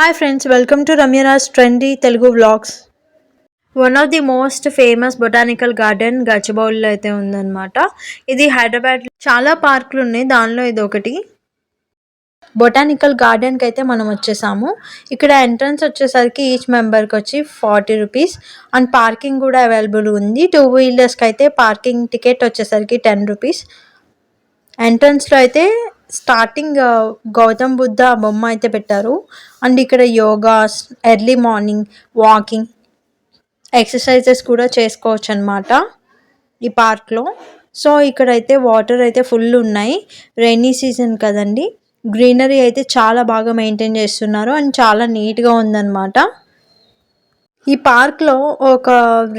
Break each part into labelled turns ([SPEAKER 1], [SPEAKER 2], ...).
[SPEAKER 1] Hi friends, welcome to Ramyara's Trendy Telugu Vlogs. One of the most famous botanical garden గచ్చిబౌలిలో అయితే ఉందన్నమాట. ఇది హైదరాబాద్ చాలా పార్కులు ఉన్నాయి, దానిలో ఇది ఒకటి. బొటానికల్ గార్డెన్కి అయితే మనం వచ్చేసాము. ఇక్కడ ఎంట్రన్స్ వచ్చేసరికి ఈచ్ మెంబర్కి వచ్చి 40 రూపీస్ అండ్ పార్కింగ్ కూడా అవైలబుల్ ఉంది. 2 వీలర్స్కి అయితే పార్కింగ్ టికెట్ వచ్చేసరికి 10 రూపీస్. ఎంట్రన్స్లో అయితే స్టార్టింగ్ గౌతమ్ బుద్ధ బొమ్మ అయితే పెట్టారు. అండ్ ఇక్కడ yogas, early morning walking, exercises కూడా చేసుకోవచ్చు అనమాట ఈ పార్క్లో. సో ఇక్కడైతే వాటర్ అయితే ఫుల్ ఉన్నాయి, రైనీ సీజన్ కదండి. గ్రీనరీ అయితే చాలా బాగా మెయింటైన్ చేస్తున్నారు అండ్ చాలా నీట్గా ఉందన్నమాట. ఈ పార్క్లో ఒక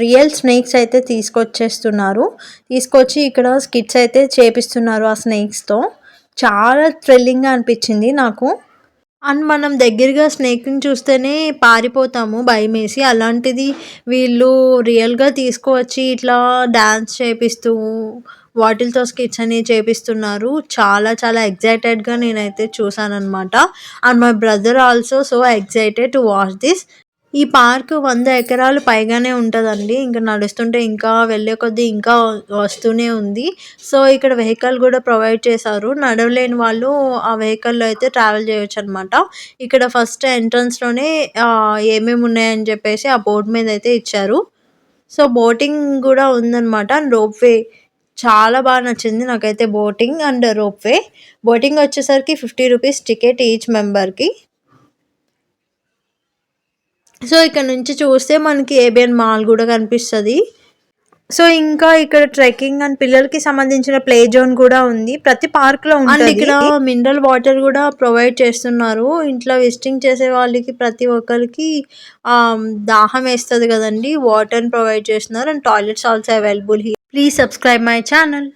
[SPEAKER 1] రియల్ స్నేక్స్ అయితే తీసుకొచ్చి ఇక్కడ స్కిట్స్ అయితే చేపిస్తున్నారు ఆ స్నేక్స్తో. చాలా థ్రిల్లింగ్గా అనిపించింది నాకు. అండ్ మనం దగ్గరగా స్నేక్ని చూస్తేనే పారిపోతాము భయమేసి, అలాంటిది వీళ్ళు రియల్గా తీసుకువచ్చి ఇట్లా డ్యాన్స్ చేపిస్తూ వాటిలతో స్కిట్స్ అనేవి చేపిస్తున్నారు. చాలా చాలా ఎగ్జైటెడ్గా నేనైతే చూసానమాట. And my brother also so excited to watch this. ఈ పార్క్ 100 ఎకరాలు పైగానే ఉంటుందండి. ఇంకా నడుస్తుంటే ఇంకా వెళ్ళే కొద్దీ ఇంకా వస్తూనే ఉంది. సో ఇక్కడ వెహికల్ కూడా ప్రొవైడ్ చేశారు. నడవలేని వాళ్ళు ఆ వెహికల్లో అయితే ట్రావెల్ చేయొచ్చు అనమాట. ఇక్కడ ఫస్ట్ ఎంట్రన్స్లోనే ఏమేమి ఉన్నాయని చెప్పేసి ఆ బోర్డు మీద అయితే ఇచ్చారు. సో బోటింగ్ కూడా ఉందన్నమాట. అండ్ రోప్వే చాలా బాగా నచ్చింది నాకైతే, బోటింగ్ అండ్ రోప్వే. బోటింగ్ వచ్చేసరికి 50 రూపీస్ టికెట్ ఈచ్ మెంబర్కి. సో ఇక్కడ నుంచి చూస్తే మనకి ఏబిఎన్ మాల్ కూడా కనిపిస్తుంది. సో ఇంకా ఇక్కడ ట్రెక్కింగ్ అండ్ పిల్లలకి సంబంధించిన ప్లే జోన్ కూడా ఉంది, ప్రతి పార్క్ లో ఉంటుంది. ఇక్కడ మినరల్ వాటర్ కూడా ప్రొవైడ్ చేస్తున్నారు. ఇంట్లో విజిటింగ్ చేసే వాళ్ళకి ప్రతి ఒక్కరికి దాహం వేస్తుంది కదండి, వాటర్ ప్రొవైడ్ చేస్తున్నారు. And toilets also available. Please subscribe my channel.